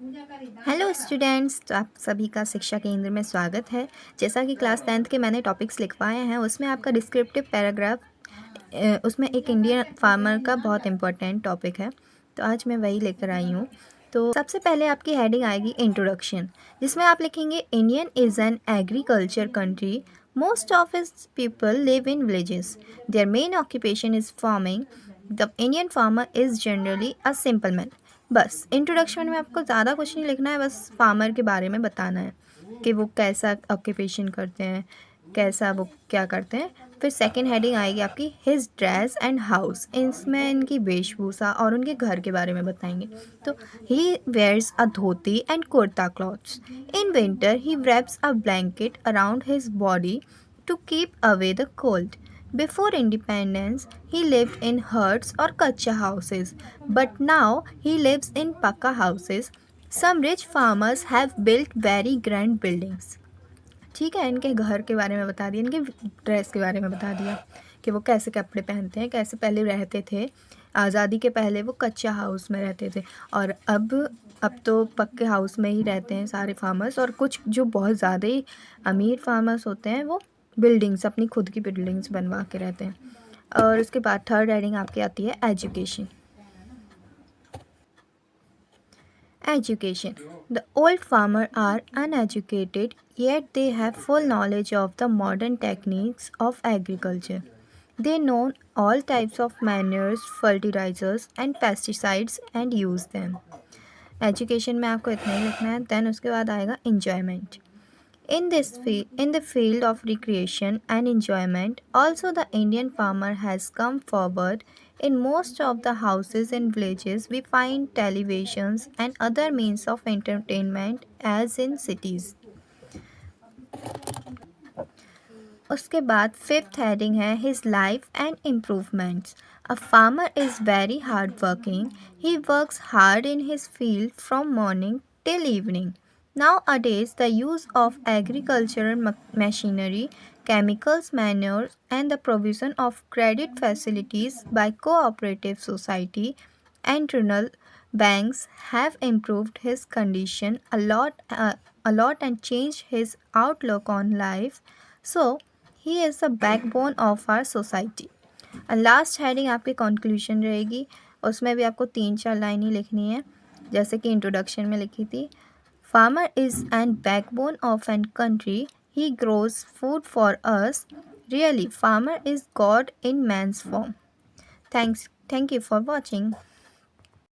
Hello students, तो आप सभी का शिक्षा केंद्र में स्वागत है। जैसा कि क्लास 10th के मैंने टॉपिक्स लिखवाए हैं, उसमें आपका डिस्क्रिप्टिव पैराग्राफ उसमें एक इंडियन फार्मर का बहुत इंपॉर्टेंट टॉपिक है, तो आज मैं वही लेकर आई हूँ। तो सबसे पहले आपकी हेडिंग आएगी इंट्रोडक्शन, जिसमें आप लिखेंगे Indian is an agriculture country. Most of its people live in villages. Their main occupation is farming. The Indian farmer is generally a simple man. बस इंट्रोडक्शन में आपको ज़्यादा कुछ नहीं लिखना है, बस फार्मर के बारे में बताना है कि वो कैसा ऑक्यूपेशन करते हैं, कैसा वो क्या करते हैं। फिर सेकंड हेडिंग आएगी आपकी हिज ड्रेस एंड हाउस। इसमें इनकी वेशभूषा और उनके घर के बारे में बताएंगे। तो he wears a dhoti and kurta clothes. In winter he wraps a blanket around his body to keep away the cold. Before independence, he lived in huts or kacha houses, but now he lives in pakka houses. Some rich farmers have built very grand buildings. ठीक है, इनके घर के बारे में बता दिया, इनके ड्रेस के बारे में बता दिया कि वो कैसे कपड़े पहनते हैं, कैसे पहले रहते थे। आज़ादी के पहले वो कच्चा हाउस में रहते थे और अब तो पक्के हाउस में ही रहते हैं सारे फार्मर्स। और कुछ जो बहुत ज़्यादा ही अमीर फार्मर्स होते हैं वो बिल्डिंग्स, अपनी खुद की बिल्डिंग्स बनवा के रहते हैं। और उसके बाद थर्ड हेडिंग आपकी आती है education. Education. The old farmers are uneducated, yet they have full knowledge of the modern techniques of agriculture. They know all types of manures, fertilizers and pesticides and use them. Education में आपको इतना ही लिखना है। Then उसके बाद आएगा enjoyment. In the field of recreation and enjoyment, also the Indian farmer has come forward. In most of the houses in villages, we find televisions and other means of entertainment as in cities. उसके बाद fifth heading है his life and improvements. A farmer is very hard working. He works hard in his field from morning till evening. Nowadays, the use of agricultural machinery, chemicals, manures, and the provision of credit facilities by cooperative society and rural banks have improved his condition a lot and changed his outlook on life. So, he is the backbone of our society. Last heading आपकी conclusion रहेगी, उसमें भी आपको 3-4 line ही लिखनी है, जैसे कि introduction में लिखी थी। Farmer is an backbone of an country, he grows food for us, really farmer is God in man's form. Thank you for watching.